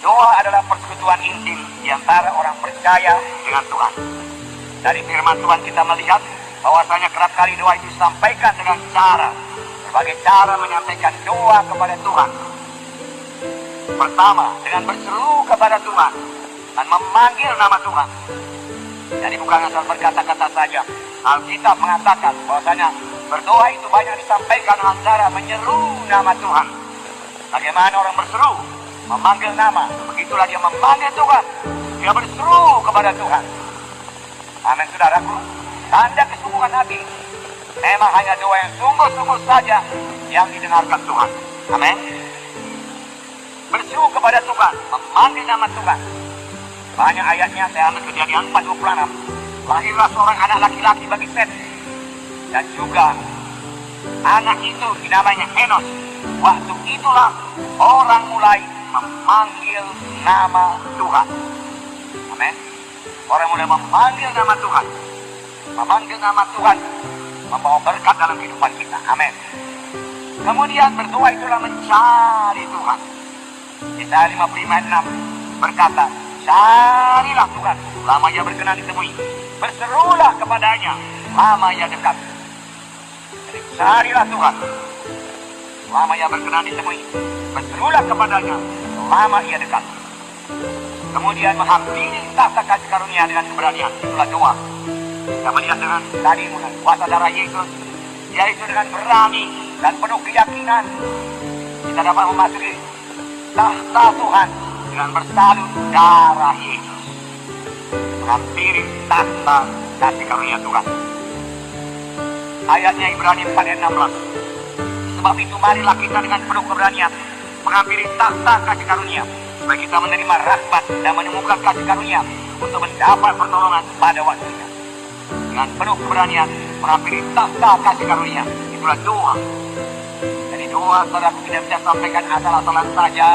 Doa adalah persekutuan intim di antara orang percaya dengan Tuhan. Dari firman Tuhan kita melihat bahwasanya kerap kali doa itu disampaikan dengan berbagai cara menyampaikan doa kepada Tuhan. Pertama, dengan berseru kepada Tuhan dan memanggil nama Tuhan. Jadi bukan asal berkata-kata saja. Alkitab mengatakan bahwasanya berdoa itu banyak disampaikan dengan cara menyeru nama Tuhan. Bagaimana orang berseru? Memanggil nama. Begitulah dia memanggil Tuhan. Dia berseru kepada Tuhan. Amin, saudaraku. Tanda kesungguhan hati. Memang hanya doa yang sungguh-sungguh saja yang didengarkan Tuhan. Amin. Berseru kepada Tuhan, memanggil nama Tuhan. Banyak ayatnya, saya ambil Kejadian 4:26. Lahirlah seorang anak laki-laki bagi Set. Dan juga anak itu dinamanya Enos. Waktu itulah orang mulai memanggil nama Tuhan. Amin. Orang mulai memanggil nama Tuhan. Memanggil nama Tuhan membawa berkat dalam kehidupan kita. Amin. Kemudian berdoa itulah mencari Tuhan. Yesaya 55:6 berkata, carilah Tuhan, lama ia berkenan ditemui. Berserulah kepadanya, lama ia dekat. Jadi carilah Tuhan, lama ia berkenan ditemui. Berserulah kepadanya, lama ia dekat. Kemudian menghampiri tahta kasih karunia dengan keberanian. Itulah doa. Kita melihat dengan tadi kuasa darah Yesus, yaitu dengan berani dan penuh keyakinan kita dapat memasuki tahta Tuhan dengan bersalin darah Yesus. Menghampiri tahta kasih karunia Tuhan. Ayatnya Ibrani 4:16. Sebab itu marilah kita dengan penuh keberanian menghampiri tahta kasih karunia, supaya kita menerima rahmat dan menemukan kasih karunia untuk mendapat pertolongan pada waktunya. Dengan penuh keberanian menghampiri tahta kasih karunia, itulah doa. Jadi doa saudaraku tidak bisa sampaikan asal-asalan saja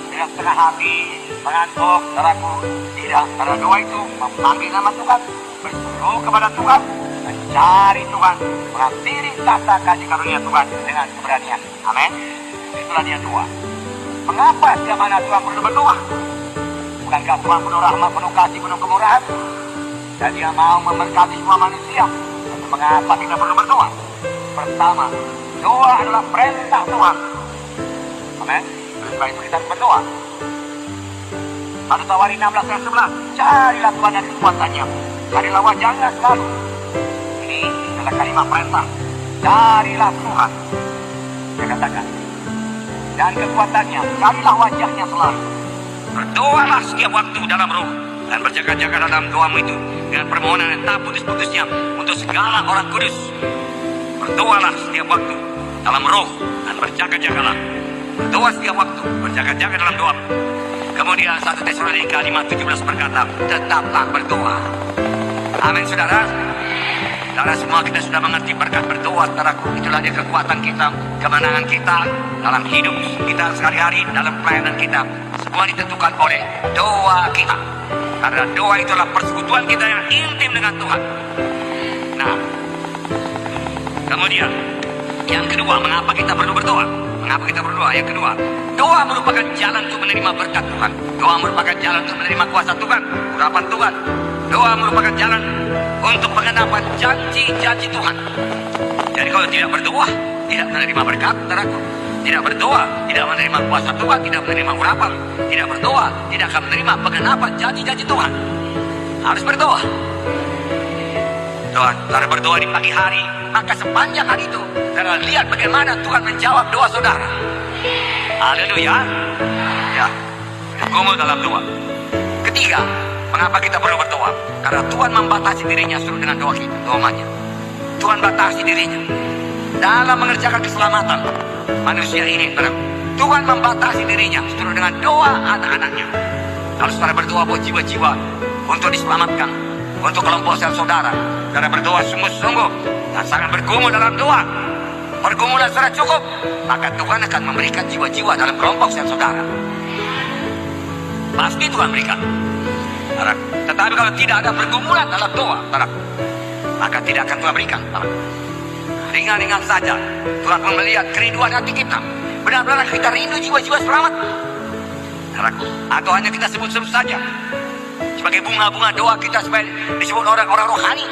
dengan setengah hati, mengantuk, saudaraku. Tidak, karena doa itu memanggil nama Tuhan, berseru kepada Tuhan, mencari Tuhan, menghampiri tahta kasih karunia Tuhan dengan keberanian. Amin. Itulah dia doa. Mengapa setiap mana Tuhan perlu berdoa? Bukankah Tuhan penuh rahmat, penuh kasih, penuh kemurahan? Dan dia mau memberkati semua manusia. Tapi mengapa kita perlu berdoa? Pertama, doa adalah perintah Tuhan. Amin. Sebab itu kita berdoa. Lalu Tawari 16:11, carilah Tuhan dan kekuatannya, carilah wajahnya selalu. Ini adalah kalimat perintah. Carilah Tuhan. Saya katakan. Dan kekuatannya, carilah wajahnya selalu. Berdoalah setiap waktu dalam roh, dan berjaga-jaga dalam doamu itu dengan permohonan yang tak putus-putusnya untuk segala orang kudus. Berdoalah setiap waktu dalam roh, dan berjaga-jagalah. Berdoa setiap waktu, berjaga-jaga dalam doa. Kemudian 1 Tesalonika 5:17 berkata, tetaplah berdoa. Amin, saudara. Karena semua kita sudah mengerti berkat berdoa, saudaraku. Itulah dia kekuatan kita, kemenangan kita dalam hidup kita sehari-hari, dalam pelayanan kita. Semua ditentukan oleh doa kita. Karena doa itulah persekutuan kita yang intim dengan Tuhan. Nah, kemudian yang kedua, mengapa kita perlu berdoa? Mengapa kita berdoa? Yang kedua, doa merupakan jalan untuk menerima berkat Tuhan. Doa merupakan jalan untuk menerima kuasa Tuhan, urapan Tuhan. Doa merupakan jalan untuk pengenapan janji-janji Tuhan. Jadi kalau tidak berdoa, tidak menerima berkat, saudaraku. Tidak berdoa, tidak menerima kuasa Tuhan, tidak menerima urapan. Tidak berdoa, tidak akan menerima pengenapan janji-janji Tuhan. Harus berdoa. Tuhan, saudara berdoa di pagi hari, maka sepanjang hari itu, saudara lihat bagaimana Tuhan menjawab doa saudara. Haleluya. Ya, gumul dalam doa. Ketiga, mengapa kita perlu berdoa? Karena Tuhan membatasi dirinya suruh dengan doanya. Tuhan batasi dirinya dalam mengerjakan keselamatan manusia ini. Tuhan membatasi dirinya suruh dengan doa anak-anaknya. Kalau saudara berdoa buat jiwa-jiwa untuk diselamatkan, untuk kelompok sel saudara, saudara berdoa sungguh-sungguh dan sangat bergumul dalam doa, pergumulan saudara cukup, maka Tuhan akan memberikan jiwa-jiwa dalam kelompok sel saudara. Pasti Tuhan berikan. Tetapi kalau tidak ada pergumulan dalam doa, maka tidak akan Tuhan berikan. Ringan-ringan saja Tuhan pun melihat kerinduan hati kita. Benar-benar kita rindu jiwa-jiwa selamat. saudaraku. Atau hanya kita sebut-sebut saja sebagai bunga-bunga doa kita supaya disebut orang-orang rohani.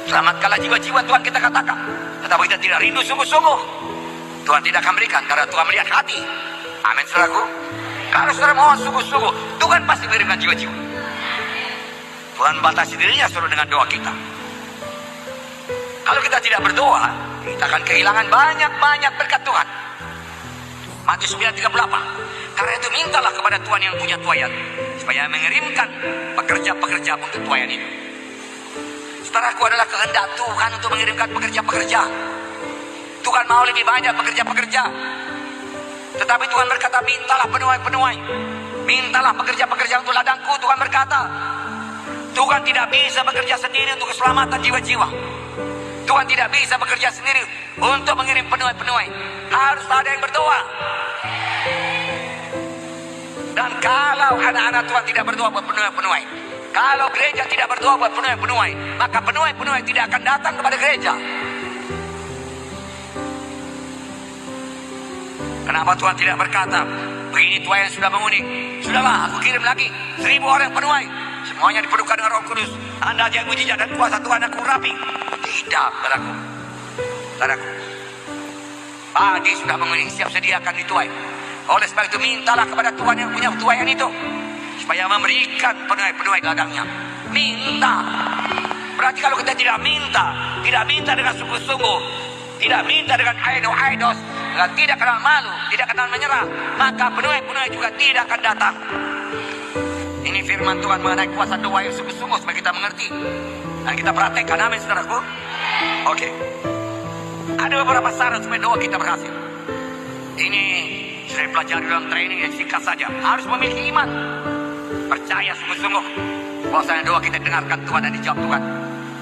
Selamatkanlah jiwa-jiwa Tuhan kita katakan. Tetapi kita tidak rindu sungguh-sungguh, Tuhan tidak akan berikan, karena Tuhan melihat hati. Amin saudaraku. Kalau saudara mohon sungguh-sungguh, Tuhan pasti berikan jiwa-jiwa. Tuhan batasi dirinya suruh dengan doa kita. Kalau kita tidak berdoa, kita akan kehilangan banyak-banyak berkat Tuhan. Matius 9:38. Karena itu mintalah kepada Tuhan yang punya tuayan, supaya mengirimkan pekerja-pekerja untuk tuayan itu. Saudaraku, adalah kehendak Tuhan untuk mengirimkan pekerja-pekerja. Tuhan mau lebih banyak pekerja-pekerja. Tetapi Tuhan berkata, mintalah penuai-penuai. Mintalah pekerja-pekerja untuk ladangku. Tuhan berkata, Tuhan tidak bisa bekerja sendiri untuk keselamatan jiwa-jiwa. Tuhan tidak bisa bekerja sendiri untuk mengirim penuai-penuai. Harus ada yang berdoa. Dan kalau anak-anak Tuhan tidak berdoa buat penuai-penuai, kalau gereja tidak berdoa buat penuai-penuai, maka penuai-penuai tidak akan datang kepada gereja. Kenapa Tuhan tidak berkata, begini tuayan sudah menguning, sudahlah aku kirim lagi 1000 orang penuai, semuanya dipenuhkan dengan Roh Kudus, tanda ajaib mujizat dan kuasa Tuhan aku urapi? Tidak, saudaraku. Saudaraku, padi sudah menguning, siap sedia akan dituai. Oleh sebab itu mintalah kepada Tuhan yang punya tuayan itu, supaya memberikan penuai-penuai ladangnya. Minta. Berarti kalau kita tidak minta dengan sungguh-sungguh, tidak minta dengan aidos, dengan tidak kenal malu, tidak kenal menyerah, maka penuai-penuai juga tidak akan datang. Ini firman Tuhan mengenai kuasa doa yang sungguh-sungguh supaya kita mengerti dan kita praktekkan. Amin saudaraku. Oke. Ada beberapa syarat supaya doa kita berhasil. Ini sudah pelajari dalam training yang singkat saja. Harus memiliki iman, percaya sungguh-sungguh bahwasanya doa kita dengarkan Tuhan dan dijawab Tuhan.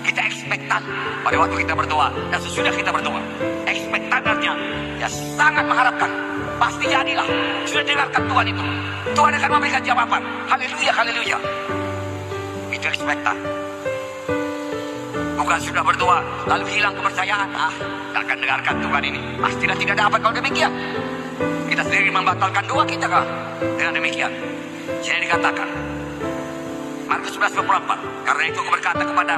Kita ekspektan pada waktu kita berdoa dan sesudah kita berdoa. Ekspektan artinya ya sangat mengharapkan, pasti jadilah. Sudah dengarkan Tuhan itu, Tuhan akan memberikan jawaban. Haleluya, haleluya. Itu ekspektan. Bukan sudah berdoa lalu hilang kepercayaan. Tak akan dengarkan Tuhan ini, pasti tidak dapat. Kalau demikian, kita sendiri membatalkan doa kita kan? Dengan demikian, sini dikatakan Markus 11:24, karena itu aku berkata kepada,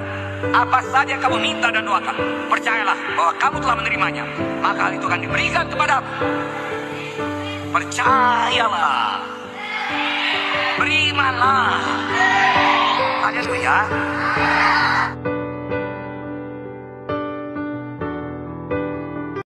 apa saja yang kamu minta dan doakan, percayalah bahwa kamu telah menerimanya, maka hal itu akan diberikan kepadamu. Percayalah, berimanlah. Haleluya.